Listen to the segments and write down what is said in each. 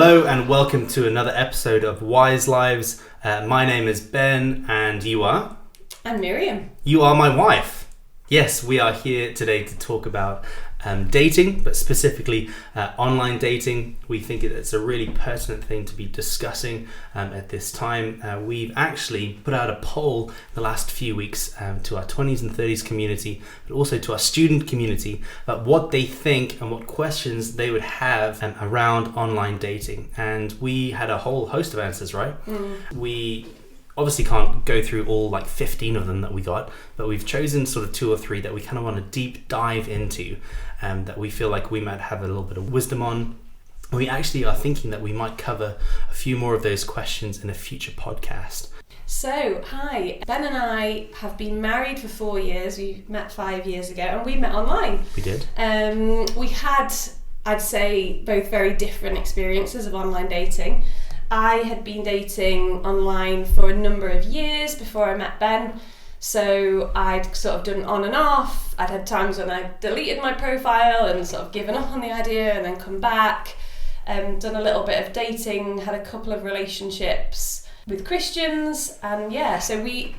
Hello and welcome to another episode of Wise Lives. My name is Ben and you are? And Miriam. You are my wife. Yes, we are here today to talk about dating, but specifically online dating. We think it's a really pertinent thing to be discussing at this time. We've actually put out a poll the last few weeks to our 20s and 30s community, but also to our student community about what they think and what questions they would have around online dating. And we had a whole host of answers, right? We obviously can't go through all 15 of them that we got, but we've chosen sort of 2 or 3 that we kind of want to deep dive into, that we feel like we might have a little bit of wisdom on. We actually are thinking that we might cover a few more of those questions in a future podcast. So, hi, Ben and I have been married for 4 years. We met 5 years ago and we met online. We did. We had, I'd say, both very different experiences of online dating. I had been dating online for a number of years before I met Ben, so I'd sort of done on and off. I'd had times when I deleted my profile and sort of given up on the idea and then come back, done a little bit of dating, had a couple of relationships with Christians, and so we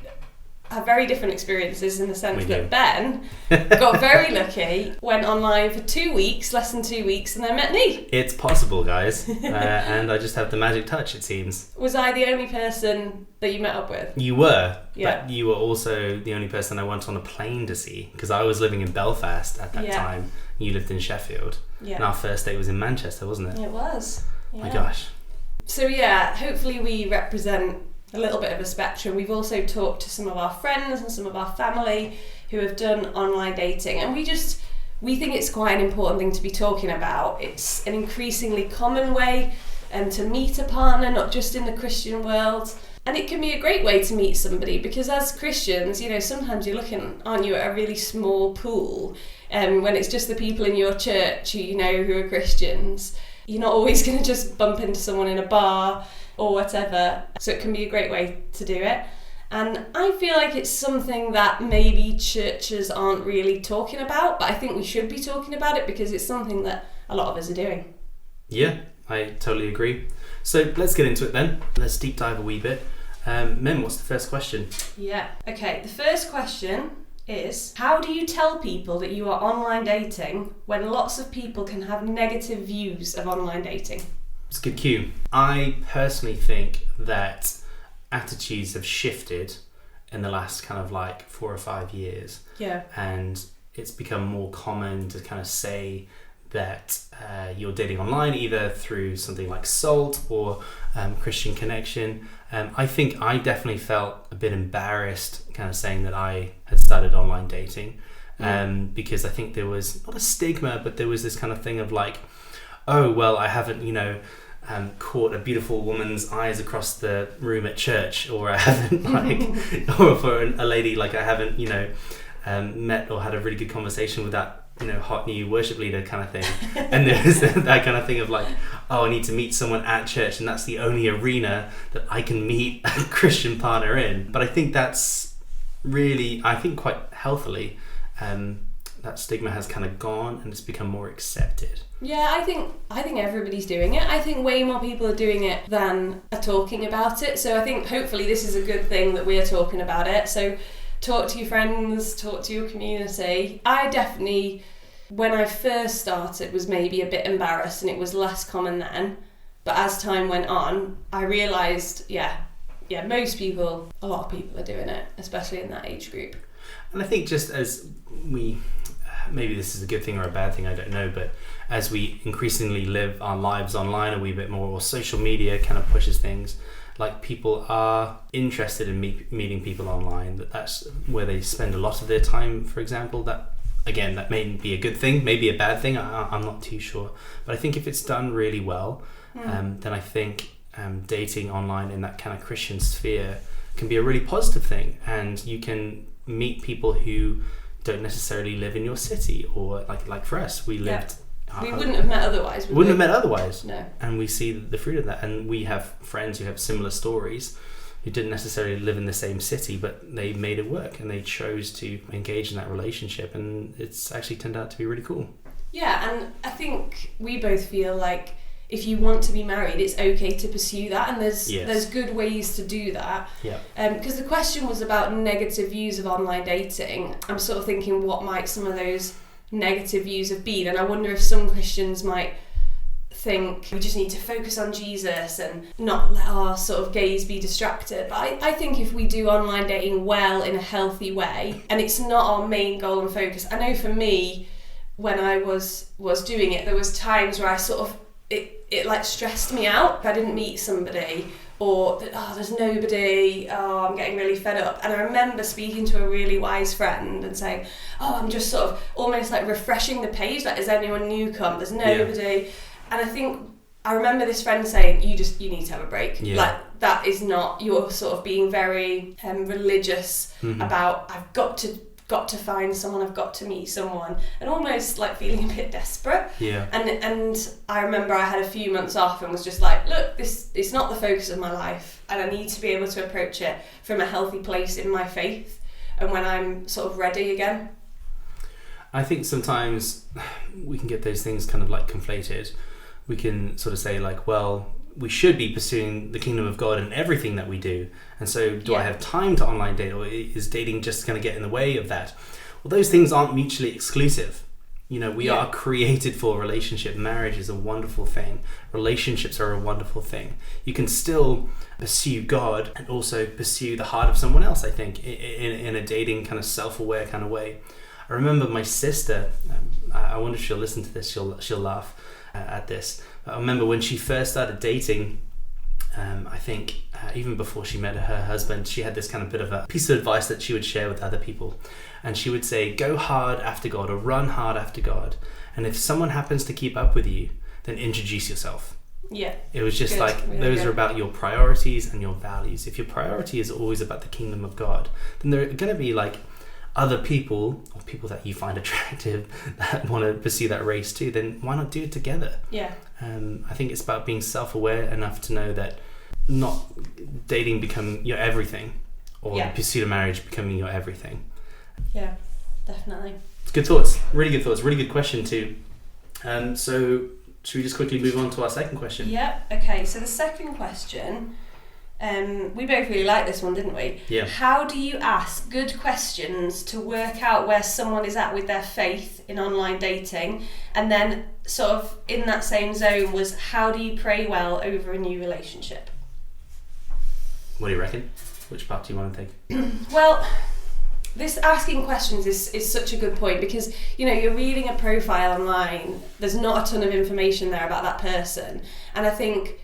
have very different experiences in the sense that Ben got very lucky, went online for 2 weeks, less than 2 weeks, and then met me. It's possible, guys. And I just have the magic touch, it seems. Was I the only person that you met up with? You were, yeah. But you were also the only person I went on a plane to see, because I was living in Belfast at that time. You lived in Sheffield. Yeah. And our first date was in Manchester, wasn't it? It was. Yeah. My gosh. So hopefully we represent a little bit of a spectrum. We've also talked to some of our friends and some of our family who have done online dating, and we think it's quite an important thing to be talking about. It's an increasingly common way to meet a partner, not just in the Christian world. And it can be a great way to meet somebody, because as Christians, sometimes you're looking, aren't you, at a really small pool, when it's just the people in your church who who are Christians. You're not always going to just bump into someone in a bar or whatever, so it can be a great way to do it. And I feel like it's something that maybe churches aren't really talking about, but I think we should be talking about it because it's something that a lot of us are doing. Yeah, I totally agree. So let's get into it then. Let's deep dive a wee bit. Mem, what's the first question? Yeah, okay, the first question is, how do you tell people that you are online dating when lots of people can have negative views of online dating? It's a good cue. I personally think that attitudes have shifted in the last kind of 4 or 5 years. Yeah. And it's become more common to kind of say that you're dating online either through something like Salt or Christian Connection. I think I definitely felt a bit embarrassed kind of saying that I had started online dating, because I think there was not a stigma, but there was this kind of thing of oh, well, I haven't, caught a beautiful woman's eyes across the room at church, or I haven't, or for a lady, I haven't, met or had a really good conversation with that, hot new worship leader kind of thing. And there's that kind of thing of oh, I need to meet someone at church, and that's the only arena that I can meet a Christian partner in. But I think that's really, quite healthily, that stigma has kind of gone and it's become more accepted. Yeah, I think everybody's doing it. I think way more people are doing it than are talking about it. So I think hopefully this is a good thing that we're talking about it. So talk to your friends, talk to your community. I definitely, when I first started, was maybe a bit embarrassed, and it was less common then. But as time went on, I realised, a lot of people are doing it, especially in that age group. And I think just as we, maybe this is a good thing or a bad thing, I don't know, but as we increasingly live our lives online a wee bit more, or social media kind of pushes things, people are interested in meeting people online, that's where they spend a lot of their time, for example. That, again, that may be a good thing, maybe a bad thing, I'm not too sure. But I think if it's done really well, then I think dating online in that kind of Christian sphere can be a really positive thing, and you can meet people who don't necessarily live in your city, or like for us, we lived. We wouldn't have met otherwise. Wouldn't have met otherwise. No. And we see the fruit of that, and we have friends who have similar stories, who didn't necessarily live in the same city, but they made it work and they chose to engage in that relationship, and it's actually turned out to be really cool. Yeah, and I think we both feel like if you want to be married, it's okay to pursue that, and there's Yes. there's good ways to do that. Yeah. Because the question was about negative views of online dating. I'm sort of thinking, what might some of those negative views have been? And I wonder if some Christians might think we just need to focus on Jesus and not let our sort of gaze be distracted. But I think if we do online dating well in a healthy way, and it's not our main goal and focus. I know for me, when I was doing it, there was times where I sort of it like stressed me out if I didn't meet somebody, or there's nobody, I'm getting really fed up. And I remember speaking to a really wise friend and saying, I'm just sort of almost like refreshing the page, like, is anyone new come? There's nobody. Yeah. And I remember this friend saying, you need to have a break. Yeah. Like, that is not, you're sort of being very religious about, I've got to find someone, I've got to meet someone, and almost like feeling a bit desperate. Yeah. And I remember I had a few months off and was just like, look, it's not the focus of my life, and I need to be able to approach it from a healthy place in my faith, and when I'm sort of ready again. I think sometimes we can get those things kind of like conflated. We can sort of say like, well, we should be pursuing the kingdom of God in everything that we do. And so do I have time to online date, or is dating just going to get in the way of that? Well, those things aren't mutually exclusive. We are created for a relationship. Marriage is a wonderful thing. Relationships are a wonderful thing. You can still pursue God and also pursue the heart of someone else, I think, in a dating kind of self-aware kind of way. I remember my sister, I wonder if she'll listen to this, she'll laugh at this. I remember when she first started dating, I think even before she met her husband, she had this kind of bit of a piece of advice that she would share with other people. And she would say, go hard after God, or run hard after God. And if someone happens to keep up with you, then introduce yourself. Yeah. It was just really those good. are about your priorities and your values. If your priority is always about the kingdom of God, then there are going to be like other people, or people that you find attractive, that want to pursue that race too, then why not do it together? Yeah. I think it's about being self-aware enough to know that not dating become your everything, or the pursuit of marriage becoming your everything. Yeah, definitely. It's good thoughts, really good question too. So should we just quickly move on to our second question? Yeah, okay, so the second question, we both really liked this one, didn't we? Yeah. How do you ask good questions to work out where someone is at with their faith in online dating? And then sort of in that same zone was, how do you pray well over a new relationship? What do you reckon? Which part do you want to take? Well, this asking questions is such a good point, because you're reading a profile online, there's not a ton of information there about that person, and I think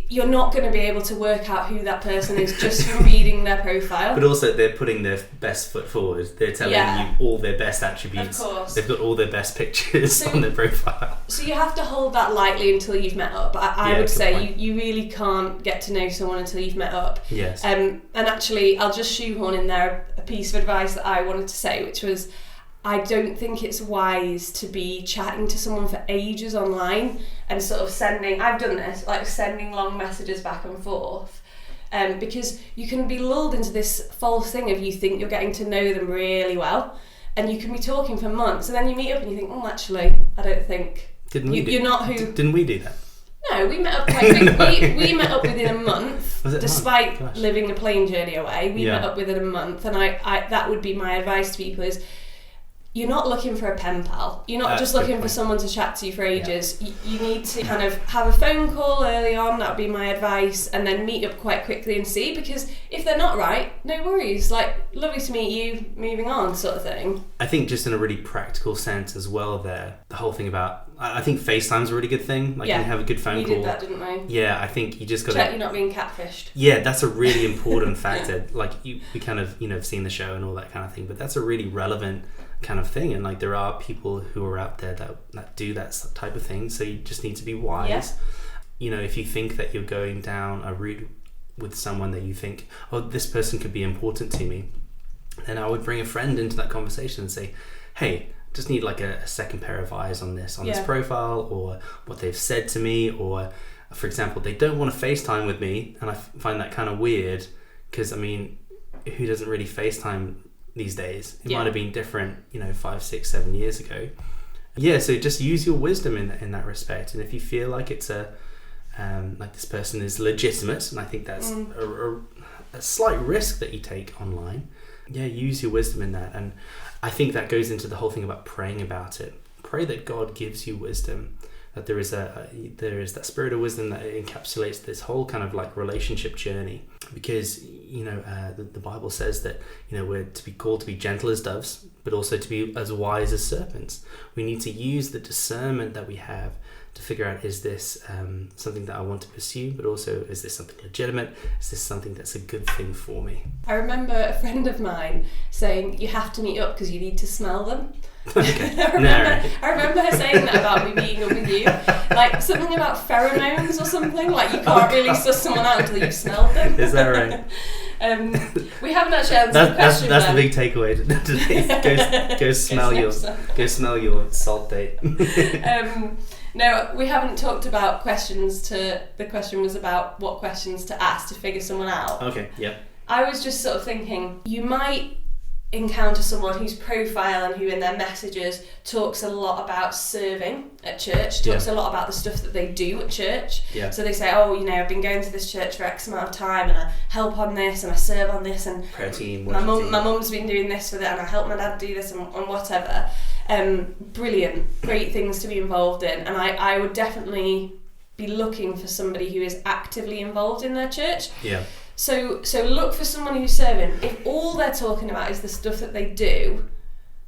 you're not going to be able to work out who that person is just from reading their profile. But also they're putting their best foot forward. They're telling you all their best attributes. Of course. They've got all their best pictures on their profile. So you have to hold that lightly until you've met up. I would say you really can't get to know someone until you've met up. Yes. And actually, I'll just shoehorn in there a piece of advice that I wanted to say, which was, I don't think it's wise to be chatting to someone for ages online and sort of I've done this, like sending long messages back and forth, because you can be lulled into this false thing of you think you're getting to know them really well, and you can be talking for months, and then you meet up and you think, actually, I don't think you're not who. Didn't we do that? No, we met up. We met up within a month, despite month? living a plane journey away. We met up within a month, and I that would be my advice to people is, you're not looking for a pen pal. You're not just looking for someone to chat to you for ages. Yeah. You need to kind of have a phone call early on, that would be my advice, and then meet up quite quickly and see, because if they're not right, no worries. Like, lovely to meet you, moving on, sort of thing. I think just in a really practical sense as well there, the whole thing about, I think FaceTime's a really good thing. Like, you have a good phone call. We did that, didn't we? Yeah, I think you just got to... check you're not being catfished. Yeah, that's a really important factor. Like, we kind of, have seen the show and all that kind of thing, but that's a really relevant kind of thing, and like there are people who are out there that do that type of thing, so you just need to be wise. If you think that you're going down a route with someone that you think, this person could be important to me, then I would bring a friend into that conversation and say, hey, just need like a second pair of eyes on this profile, or what they've said to me, or for example, they don't want to FaceTime with me, and I find that kind of weird, because who doesn't really FaceTime these days? It might have been different 5, 6, 7 years ago. So just use your wisdom in that respect, and if you feel like it's a like this person is legitimate, and I think that's a slight risk that you take online. Yeah, use your wisdom in that. And I think that goes into the whole thing about praying about it. Pray that God gives you wisdom, that there is that spirit of wisdom that encapsulates this whole kind of like relationship journey. Because the Bible says that we're to be called to be gentle as doves, but also to be as wise as serpents. We need to use the discernment that we have to figure out, is this something that I want to pursue, but also is this something legitimate? Is this something that's a good thing for me? I remember a friend of mine saying you have to meet up because you need to smell them. Okay. I remember her saying that about me meeting up with you, like something about pheromones or something, like you can't really suss someone out until you've smelled them. Is that right? We haven't actually answered the question. That's the big takeaway today. Go smell your salt date. No, we haven't talked about questions. The question was about what questions to ask to figure someone out. Okay, yeah. I was just sort of thinking, you might encounter someone whose profile and who in their messages talks a lot about serving at church, talks a lot about the stuff that they do at church. Yeah. So they say, I've been going to this church for X amount of time and I help on this and I serve on this and prayer team, my mum's been doing this for that and I help my dad do this and whatever. Brilliant, great things to be involved in, and I would definitely be looking for somebody who is actively involved in their church. Yeah. So look for someone who's serving. If all they're talking about is the stuff that they do,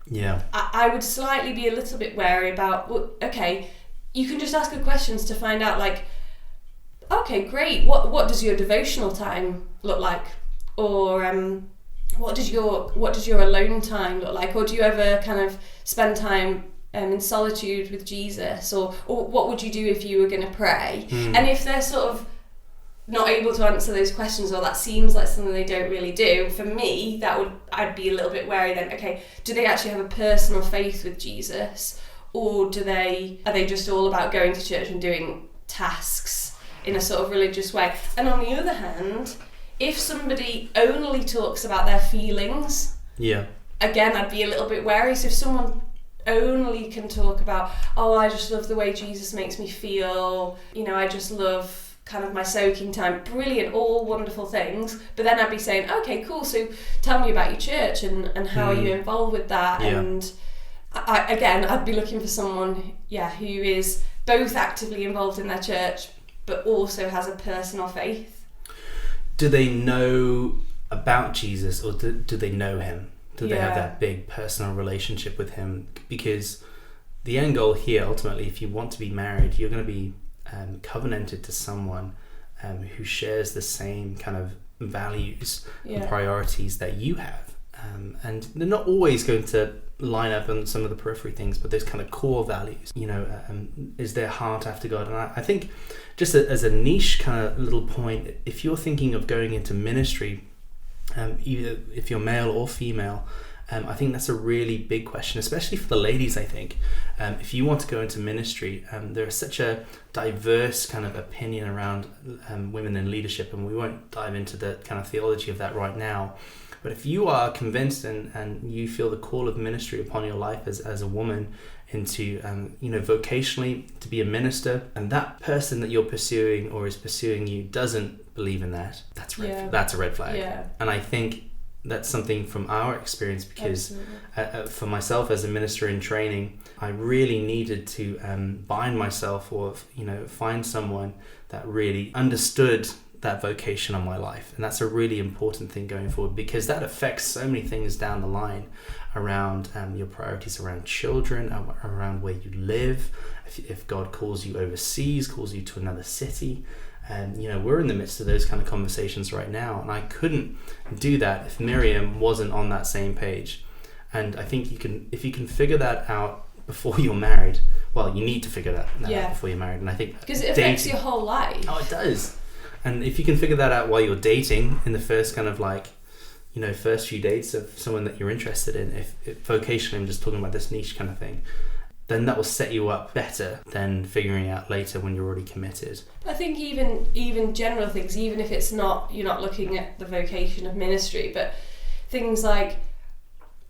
yeah, I would slightly be a little bit wary about, okay, you can just ask her questions to find out, like, okay, great, what does your devotional time look like? Or what does your alone time look like? Or do you ever kind of spend time in solitude with Jesus? Or what would you do if you were going to pray? And if they're sort of not able to answer those questions, or that seems like something they don't really do, for me, I'd be a little bit wary then. Okay, do they actually have a personal faith with Jesus, or are they just all about going to church and doing tasks in a sort of religious way? And on the other hand, if somebody only talks about their feelings, again, I'd be a little bit wary. So if someone only can talk about, I just love the way Jesus makes me feel, I just love kind of my soaking time, brilliant, all wonderful things, but then I'd be saying, okay, cool, so tell me about your church and how are you involved with that? And I'd be looking for someone who is both actively involved in their church but also has a personal faith. Do they know about Jesus, or do they know him? Do they have that big personal relationship with him? Because the end goal here, ultimately, if you want to be married, you're going to be covenanted to someone who shares the same kind of values and priorities that you have, and they're not always going to line up on some of the periphery things, but those kind of core values, is their heart after God. And I think just as a niche kind of little point, if you're thinking of going into ministry, either if you're male or female, I think that's a really big question, especially for the ladies. I think if you want to go into ministry, there is such a diverse kind of opinion around women in leadership, and we won't dive into the kind of theology of that right now. But if you are convinced and you feel the call of ministry upon your life as a woman into, vocationally to be a minister, and that person that you're pursuing or is pursuing you doesn't believe in that, that's a red flag. Yeah. And I think that's something from our experience, because for myself as a minister in training, I really needed to bind myself, or find someone that really understood that vocation on my life. And that's a really important thing going forward, because that affects so many things down the line around your priorities around children, around where you live, if God calls you overseas, calls you to another city. And we're in the midst of those kind of conversations right now, and I couldn't do that if Miriam wasn't on that same page. And I think if you can figure that out before you're married, well, you need to figure that out before you're married. And I think because it affects your whole life. Oh, it does. And if you can figure that out while you're dating, in the first kind of first few dates of someone that you're interested in, if vocationally, I'm just talking about this niche kind of thing, then that will set you up better than figuring out later when you're already committed. I think even general things, even if it's not, you're not looking at the vocation of ministry, but things like,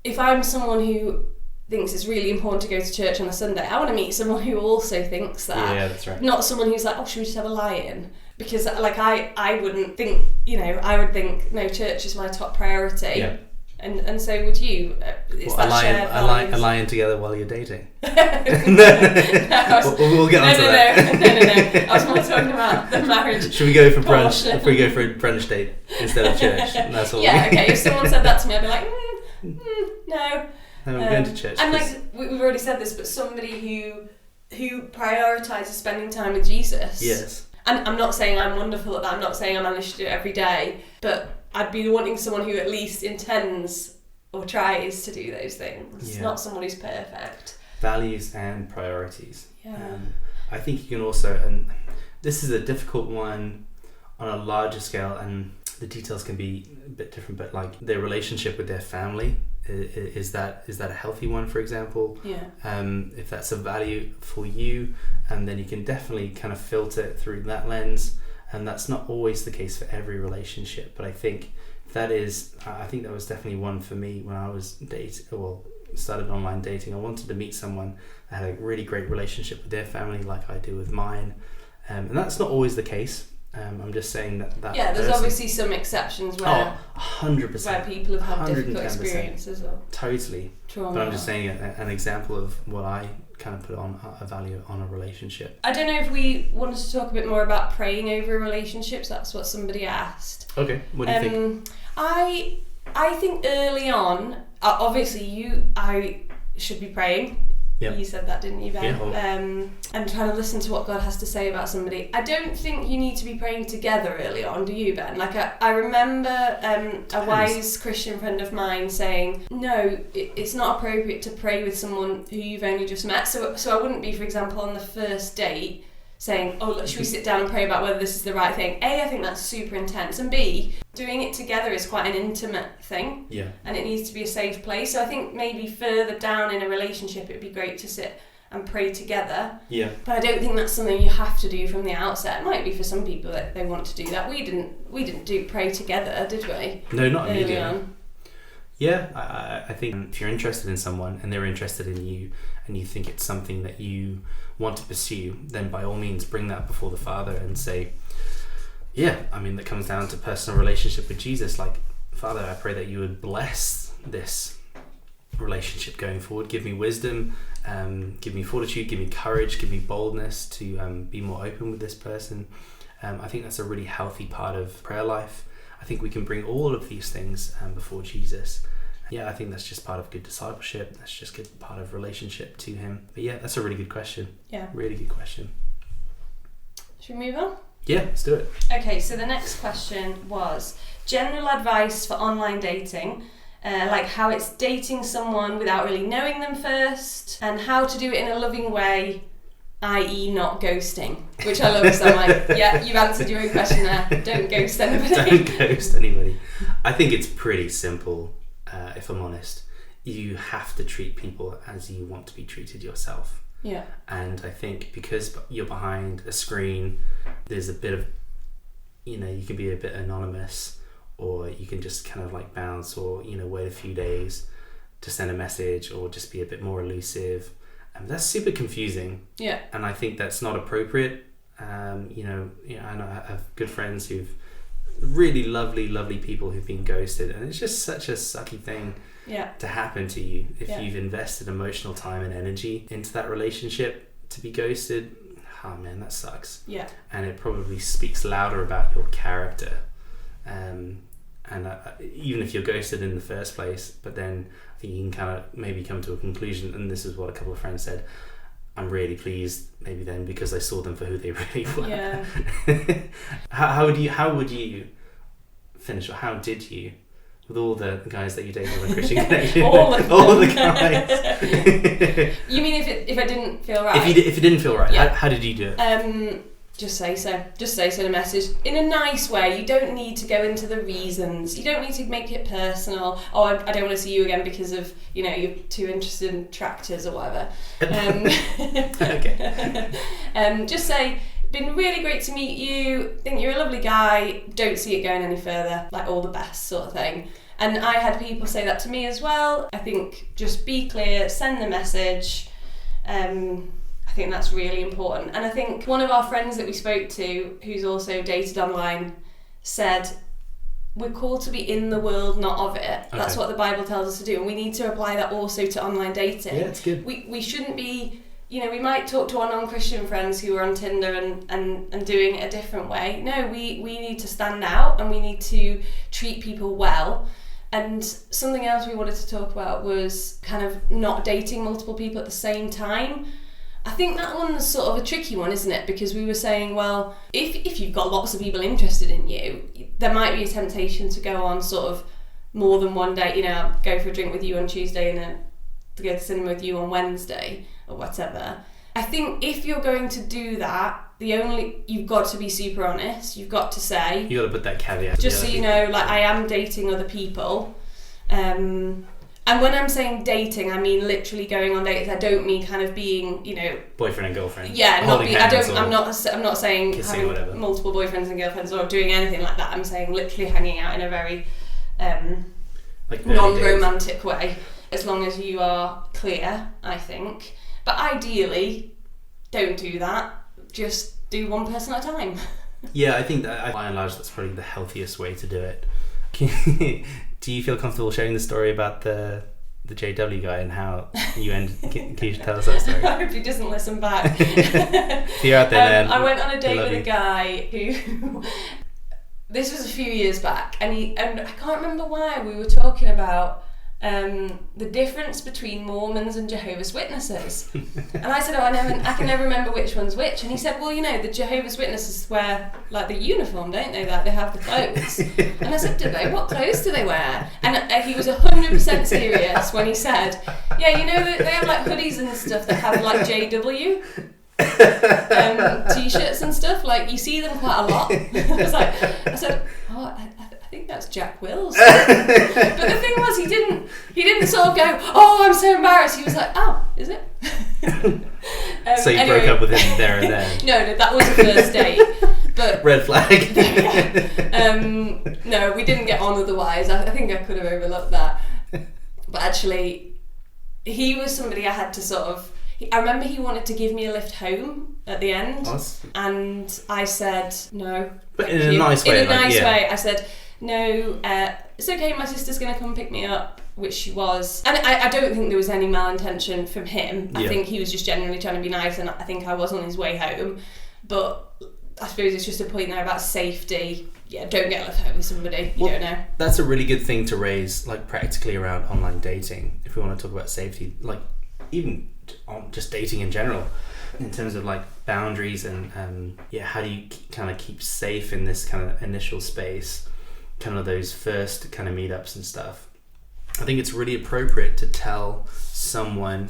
if I'm someone who thinks it's really important to go to church on a Sunday. I want to meet someone who also thinks that. Yeah, that's right. Not someone who's like, oh, should we just have a lie-in? Because like I wouldn't think, I would think, no, church is my top priority. Yeah. And so would you. It's well, that shared values. a lie-in together while you're dating. No, we'll get onto that. No. I was more talking about the marriage. Should we go for brunch? portion. If we go for a brunch date instead of church, that's all. Yeah, okay. If someone said that to me, I'd be like, no. No, I'm going to church. And like we've already said this, but somebody who prioritises spending time with Jesus. Yes. And I'm not saying I'm wonderful at that. I'm not saying I manage to do it every day, but I'd be wanting someone who at least intends or tries to do those things. Not someone who's perfect. Values and priorities. Yeah. I think you can also, and this is a difficult one on a larger scale, and the details can be a bit different, but like their relationship with their family, is that a healthy one, for example? Yeah. If that's a value for you, and then you can definitely kind of filter it through that lens. And that's not always the case for every relationship, but I think that was definitely one for me when I was started online dating. I wanted to meet someone that had a really great relationship with their family, like I do with mine, and that's not always the case. I'm just saying that. Yeah, there's obviously some exceptions where 100%, where people have had difficult experiences or totally trauma. But I'm just saying an example of what I kind of put on a value on a relationship. I don't know if we wanted to talk a bit more about praying over relationships. That's what somebody asked. Okay, what do you think? I think early on, obviously I should be praying. Yep. You said that, didn't you, Ben? Yeah. And trying to listen to what God has to say about somebody. I don't think you need to be praying together early on, do you, Ben? Like, I remember a wise Christian friend of mine saying, no, it's not appropriate to pray with someone who you've only just met. So I wouldn't be, for example, on the first date saying, oh, look, should we sit down and pray about whether this is the right thing? A, I think that's super intense. And B, doing it together is quite an intimate thing. Yeah. And it needs to be a safe place. So I think maybe further down in a relationship, it'd be great to sit and pray together. Yeah. But I don't think that's something you have to do from the outset. It might be for some people that they want to do that. We didn't do pray together, did we? No, not early immediately. on. Yeah, I think if you're interested in someone and they're interested in you and you think it's something that you want to pursue, then by all means bring that before the Father and say, that comes down to personal relationship with Jesus. Like, Father, I pray that you would bless this relationship going forward. Give me wisdom, give me fortitude, give me courage, give me boldness to be more open with this person. I think that's a really healthy part of prayer life. I think we can bring all of these things before Jesus. Yeah, I think that's just part of good discipleship. That's just good part of relationship to him. But yeah, that's a really good question. Yeah. Really good question. Should we move on? Yeah, let's do it. Okay, so the next question was general advice for online dating, like how it's dating someone without really knowing them first, and how to do it in a loving way, i.e. not ghosting, which I love because I'm like, yeah, you've answered your own question there. Don't ghost anybody. Don't ghost anybody. I think it's pretty simple, if I'm honest. You have to treat people as you want to be treated yourself. Yeah. And I think because you're behind a screen, there's a bit of, you can be a bit anonymous, or you can just kind of like bounce, or, wait a few days to send a message, or just be a bit more elusive. That's super confusing. Yeah. And I think that's not appropriate. I know I have good friends who've really lovely people who've been ghosted, and it's just such a sucky thing to happen to you if you've invested emotional time and energy into that relationship. To be ghosted, oh man, that sucks. Yeah. And it probably speaks louder about your character. Even if you're ghosted in the first place, but then I think you can kind of maybe come to a conclusion, and this is what a couple of friends said, I'm really pleased maybe then because I saw them for who they really were. Yeah. How would you finish, or how did you, with all the guys that you dated on Christian Connection? all the guys. You mean if I didn't feel right? If it didn't feel right, how did you do it? Just say so. Just say so in a message. In a nice way. You don't need to go into the reasons. You don't need to make it personal. Oh, I don't want to see you again because of, you're too interested in tractors or whatever. Okay. Just say, been really great to meet you. Think you're a lovely guy. Don't see it going any further. Like, all the best sort of thing. And I had people say that to me as well. I think just be clear, send the message. I think that's really important. And I think one of our friends that we spoke to, who's also dated online, said we're called to be in the world, not of it. Okay. That's what the Bible tells us to do, and we need to apply that also to online dating. Yeah, it's good. We shouldn't be, we might talk to our non-Christian friends who are on Tinder and doing it a different way. No, we need to stand out, and we need to treat people well. And something else we wanted to talk about was kind of not dating multiple people at the same time. I think that one's sort of a tricky one, isn't it? Because we were saying, well, if you've got lots of people interested in you, there might be a temptation to go on sort of more than one date. Go for a drink with you on Tuesday and then to go to cinema with you on Wednesday or whatever. I think if you're going to do that, you've got to be super honest. You've got to say, you got to put that caveat. Just so you know, like, I am dating other people. And when I'm saying dating, I mean literally going on dates. I don't mean kind of being, boyfriend and girlfriend. Yeah, I'm not saying having whatever. Multiple boyfriends and girlfriends or doing anything like that. I'm saying literally hanging out in a very non-romantic way, as long as you are clear, I think. But ideally, don't do that. Just do one person at a time. Yeah, I think that by and large that's probably the healthiest way to do it. Do you feel comfortable sharing the story about the JW guy and how you ended? Can you tell us that story? I hope he doesn't listen back. If you're out there, I went on a date with a guy who this was a few years back, and I can't remember why we were talking about the difference between Mormons and Jehovah's Witnesses. And I said, I can never remember which one's which. And he said, well, the Jehovah's Witnesses wear like the uniform, don't they? That they have the clothes. And I said, do they? What clothes do they wear? And he was 100% serious when he said, yeah, they have like hoodies and stuff that have like JW. T-shirts and stuff, like you see them quite a lot. I said, I think that's Jack Wills. But the thing was, he didn't sort of go, oh, I'm so embarrassed. He was like, oh, is it? So you broke up with him there and then? No, that was a first date. But red flag. No, we didn't get on otherwise. I think I could have overlooked that. But actually, he was somebody I had to sort of. I remember he wanted to give me a lift home at the end, and I said no. But in a nice way. In a nice way, I said no. It's okay. My sister's going to come pick me up, which she was, and I don't think there was any malintention from him. I think he was just genuinely trying to be nice, and I think I was on his way home. But I suppose it's just a point there about safety. Yeah, don't get left home with somebody you don't know. That's a really good thing to raise, like practically around online dating. If we want to talk about safety, like even on just dating in general, in terms of like boundaries and how do you kind of keep safe in this kind of initial space, kind of those first kind of meetups and stuff. I think it's really appropriate to tell someone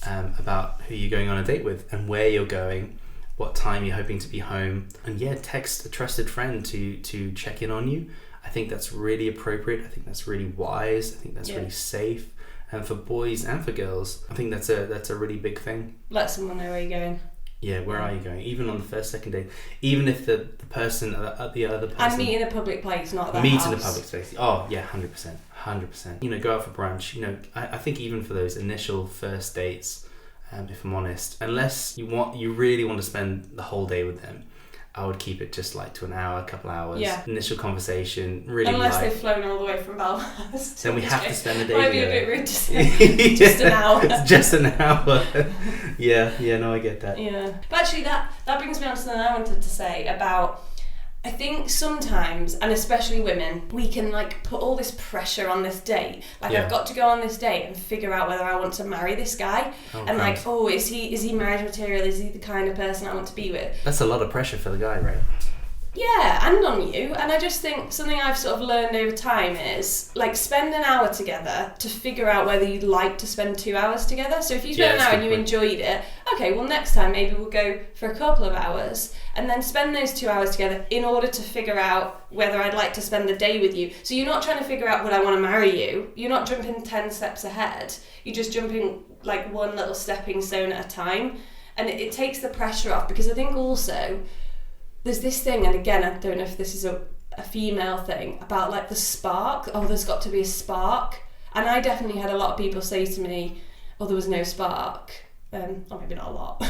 about who you're going on a date with and where you're going, what time you're hoping to be home, and text a trusted friend to check in on you. I think that's really appropriate. I think that's really wise. I think that's really safe. And for boys and for girls, I think that's a really big thing. Let someone know where you're going. Yeah, where are you going? Even on the first, second date. Even if the person, the other person... And meet in a public place, not that meet house. In a public space. Oh, yeah, 100%. 100%. Go out for brunch. I think even for those initial first dates, if I'm honest, unless you really want to spend the whole day with them, I would keep it just like to an hour, a couple hours. Yeah. Initial conveation, really unless they've flown all the way from Belfast. Then we have to spend the day together. Might be a bit rude to say. Just an hour. It's just an hour. Yeah, no, I get that. Yeah. But actually that brings me on to something I wanted to say about, I think sometimes, and especially women, we can like put all this pressure on this date. Like I've got to go on this date and figure out whether I want to marry this guy. And like, is he marriage material? Is he the kind of person I want to be with? That's a lot of pressure for the guy, right? Yeah, and on you. And I just think something I've sort of learned over time is like spend an hour together to figure out whether you'd like to spend 2 hours together. So if you spend an hour and you enjoyed it, okay, well next time maybe we'll go for a couple of hours and then spend those 2 hours together in order to figure out whether I'd like to spend the day with you. So you're not trying to figure out would I want to marry you. You're not jumping 10 steps ahead. You're just jumping like one little stepping stone at a time. And it takes the pressure off, because I think also there's this thing, and again, I don't know if this is a female thing about like the spark. Oh, there's got to be a spark. And I definitely had a lot of people say to me, oh, there was no spark. Or maybe not a lot.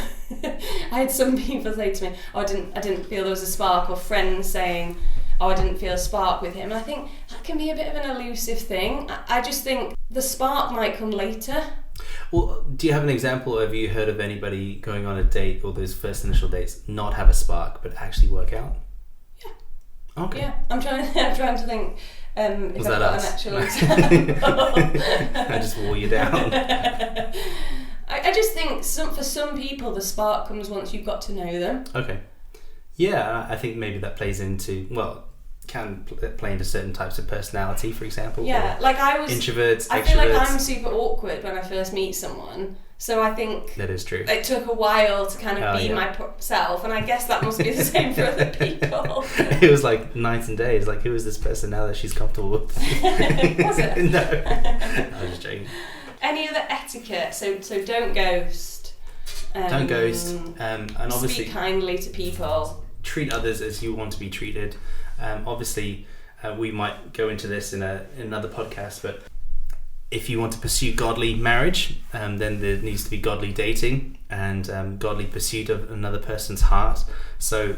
I had some people say to me, oh, I didn't feel there was a spark, or friends saying, oh, I didn't feel a spark with him. And I think that can be a bit of an elusive thing. I just think the spark might come later. Well, do you have an example? Have you heard of anybody going on a date or those first initial dates not have a spark but actually work out? Yeah. Okay. Yeah, I'm trying to think if Was I've that got us? an actual example. I just wore you down. I just think for some people the spark comes once you've got to know them. Okay. Yeah, I think maybe that plays into, well, can play into certain types of personality, for example. Yeah, like I was... Introverts, I extroverts. feel like I'm super awkward when I first meet someone. So I think... That is true. It took a while to kind of be myself, and I guess that must be the same for other people. It was like night and day. It's like, who is this person now that she's comfortable with? Was it? No. I was just joking. Any other etiquette? So don't ghost. Don't ghost. And obviously... Speak kindly to people. Treat others as you want to be treated. Obviously, we might go into this in another podcast, but if you want to pursue godly marriage, then there needs to be godly dating and godly pursuit of another person's heart. So,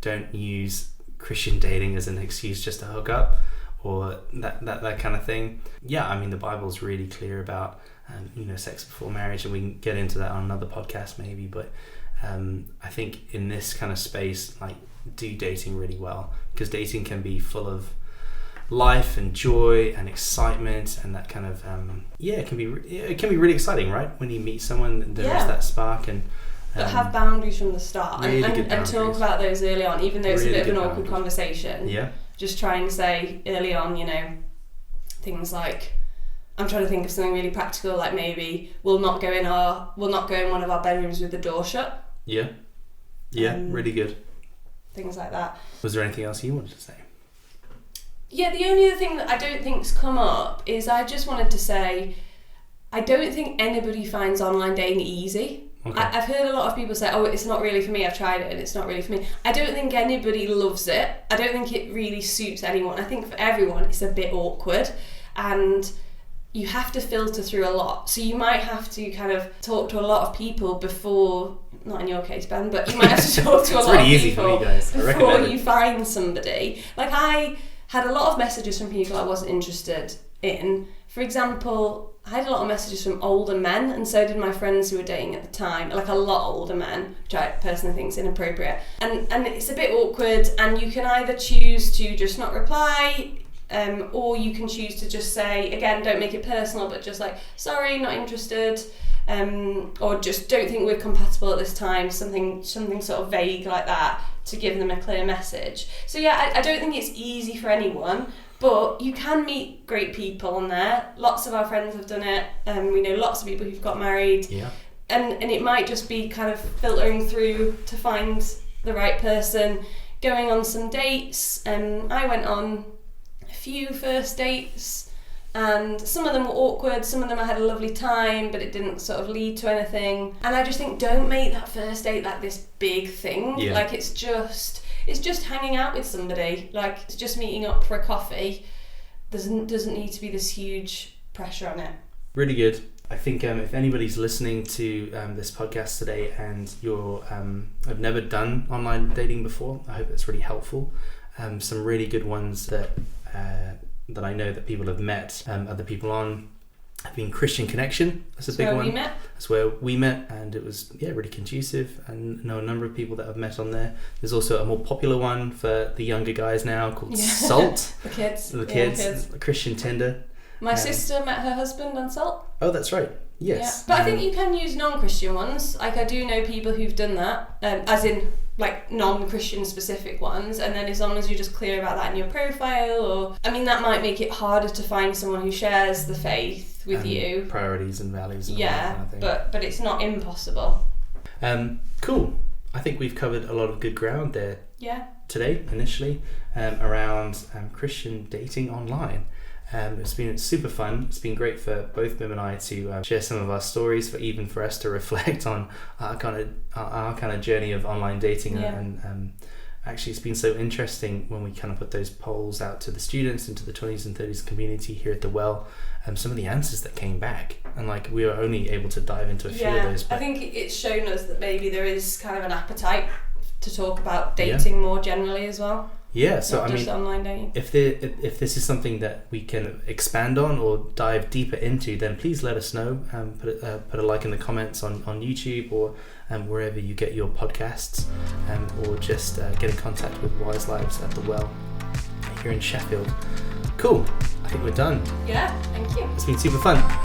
don't use Christian dating as an excuse just to hook up or that kind of thing. Yeah, I mean, the Bible's really clear about, sex before marriage, and we can get into that on another podcast maybe, but I think in this kind of space, like, do dating really well, because dating can be full of life and joy and excitement and that kind of it can be really exciting, right? When you meet someone, there is that spark, and but have boundaries from the start, really and talk about those early on, even though it's really a bit of an awkward boundaries. Conversation. Yeah, just try and say early on, things like, I'm trying to think of something really practical, like maybe we'll not go in one of our bedrooms with the door shut. Yeah, really good. Things like that. Was there anything else you wanted to say? Yeah, the only other thing that I don't think's come up is I just wanted to say, I don't think anybody finds online dating easy. Okay. I've heard a lot of people say, oh, it's not really for me, I've tried it and it's not really for me. I don't think anybody loves it. I don't think it really suits anyone. I think for everyone it's a bit awkward, and you have to filter through a lot. So you might have to kind of talk to a lot of people before, not in your case, Ben, but you might have to talk to a lot of people before you find somebody. Like, I had a lot of messages from people I wasn't interested in. For example, I had a lot of messages from older men, and so did my friends who were dating at the time, like a lot older men, which I personally think is inappropriate. And it's a bit awkward, and you can either choose to just not reply, or you can choose to just say, again, don't make it personal, but just like, sorry, not interested, or just don't think we're compatible at this time, something sort of vague like that, to give them a clear message. So yeah, I don't think it's easy for anyone, but you can meet great people on there. Lots of our friends have done it, we know lots of people who've got married, and it might just be kind of filtering through to find the right person, going on some dates. I went on a few first dates, and some of them were awkward, some of them I had a lovely time, but it didn't sort of lead to anything. And I just think, don't make that first date like this big thing. Like, it's just hanging out with somebody, like it's just meeting up for a coffee. Doesn't need to be this huge pressure on it. Really good. I think if anybody's listening to this podcast today and you're have never done online dating before, I hope that's really helpful. Some really good ones that I know that people have met other people on have been Christian Connection. That's a big one. That's where we met, and it was really conducive, and know a number of people that I've met on there. There's also a more popular one for the younger guys now called Salt. The kids. Christian Tinder. My sister met her husband on Salt. Oh, that's right. Yes. Yeah. But I think you can use non-Christian ones. Like, I do know people who've done that, as in like non-Christian specific ones, and then as long as you're just clear about that in your profile, or I mean, that might make it harder to find someone who shares the faith with you, priorities and values and all that kind of thing. but it's not impossible. Cool. I think we've covered a lot of good ground there today initially around Christian dating online. It's been super fun. It's been great for both Mim and I to share some of our stories, for us to reflect on our kind of journey of online dating and actually it's been so interesting when we kind of put those polls out to the students and to the 20s and 30s community here at the Well, some of the answers that came back, and like we were only able to dive into a few of those. But I think it's shown us that maybe there is kind of an appetite to talk about dating more generally as well. Yeah, so not just online dating. If this is something that we can expand on or dive deeper into, then please let us know. Put a like in the comments on YouTube or wherever you get your podcasts, or just get in contact with Wise Lives at the Well here in Sheffield. Cool. I think we're done. Yeah, thank you. It's been super fun.